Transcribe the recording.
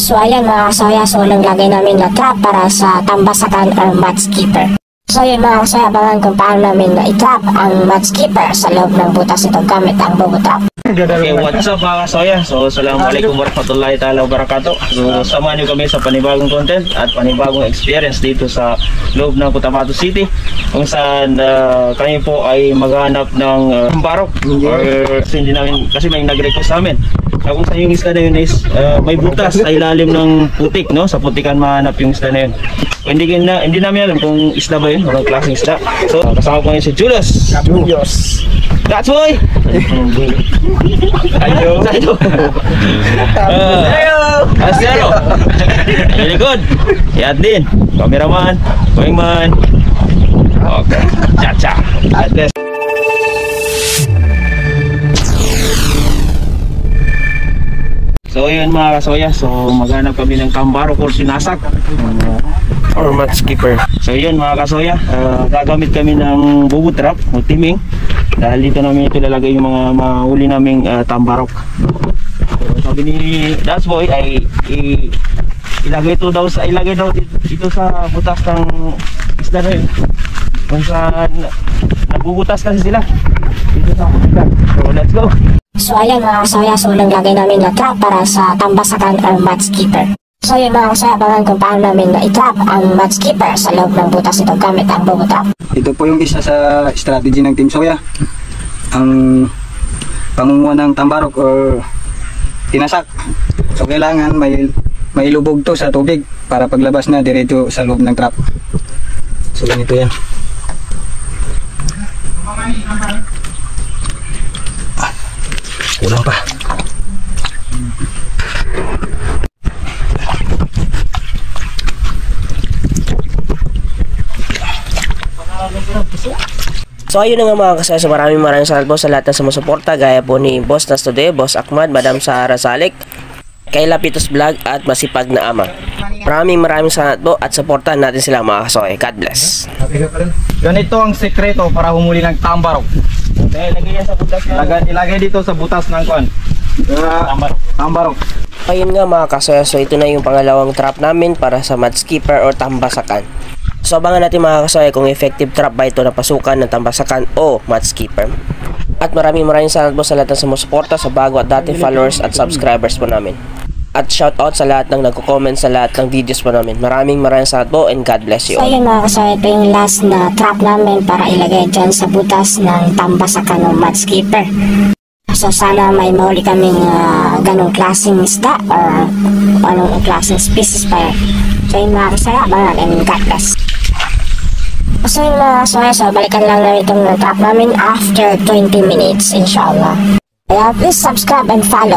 So ayan mga kasoya, so naglagay namin na trap para sa tambasakan or mudskipper. So yun mga kasoya, abangan kung paano namin i-trap ang mudskipper sa loob ng butas ito gamit ang bobo trap. Okay, what's up mga kasoya? So, assalamualaikum warahmatullahi ta'ala wabarakatuh. So, samahan nyo kami sa panibagong content at panibagong experience dito sa loob ng Cotabato City, kung saan kami po ay maghanap ng barok kasi may nag-request sa amin. Kung saan yung isla na yun is may butas sa ilalim ng putik, no? Sa putikan mahanap yung isla na yun. Hindi namin alam kung isla ba yun, o klaseng isla. So, kasama ko ngayon si Julius. That's boy! Ayo. Asyado. Very good. Yan din. Cameraman, wingman. Okay. Cha-cha. Let's. So yun mga kasoya, so maghanap kami ng kambaro or sinasak or mudskipper. So yun mga kasoya, gagamit kami ng bubo trap o timing dahil dito namin ito ilalagay yung mga mahuli naming tambarok. So, sabi ni Das Boy ay ilagay daw dito sa butas ng isda na yun, kung saan nabubutas kasi sila dito sa butas. So let's go. So ayan mga kasoya, so naglagay namin na trap para sa tambasakan or mudskipper. So yun mga kasoya, abangan kung paano namin i-trap ang mudskipper sa loob ng butas ito gamit ang bobo trap. Ito po yung isa sa strategy ng Team Soya, ang pangunguha ng tambarok or tinasak. So kailangan may lubog to sa tubig para paglabas na diretso sa loob ng trap. So ganito yan. Kulang pa. So ayun na nga mga kasaya, so maraming salamat po sa lahat na sumusuporta, gaya po ni Boss Nastude, Boss Ahmad, Madam Sara Salik, Kayla Pitos Vlog at Masipag na Ama. Maraming salamat po at supportan natin sila mga kasaya. God bless. Ganito ang sekreto para humuli ng tambarok. Ilagay dito sa butas ng kuan. Tambarok. Ayun nga mga kasaya, so ito na yung pangalawang trap namin para sa mudskipper or tambasakan. So abangan natin mga kasaya kung effective trap ba ito na pasukan ng tambasakan o mudskipper. At maraming salamat po sa lahat ng sumusuporta, sa bago at dati followers at subscribers po namin. At shoutout sa lahat ng nagko-comment sa lahat ng videos po namin. Maraming salamat po and God bless you all. So yun mga kasaya, ito yung last na trap namin para ilagay dyan sa butas ng tambasakan o mudskipper. So sana may mahuli kaming ganong klaseng isda or anong klaseng species pa. So yun mga kasaya, abangan and God bless. So yun mga kasaya, so balikan lang namin itong trap namin after 20 minutes inshallah. Kaya please subscribe and follow.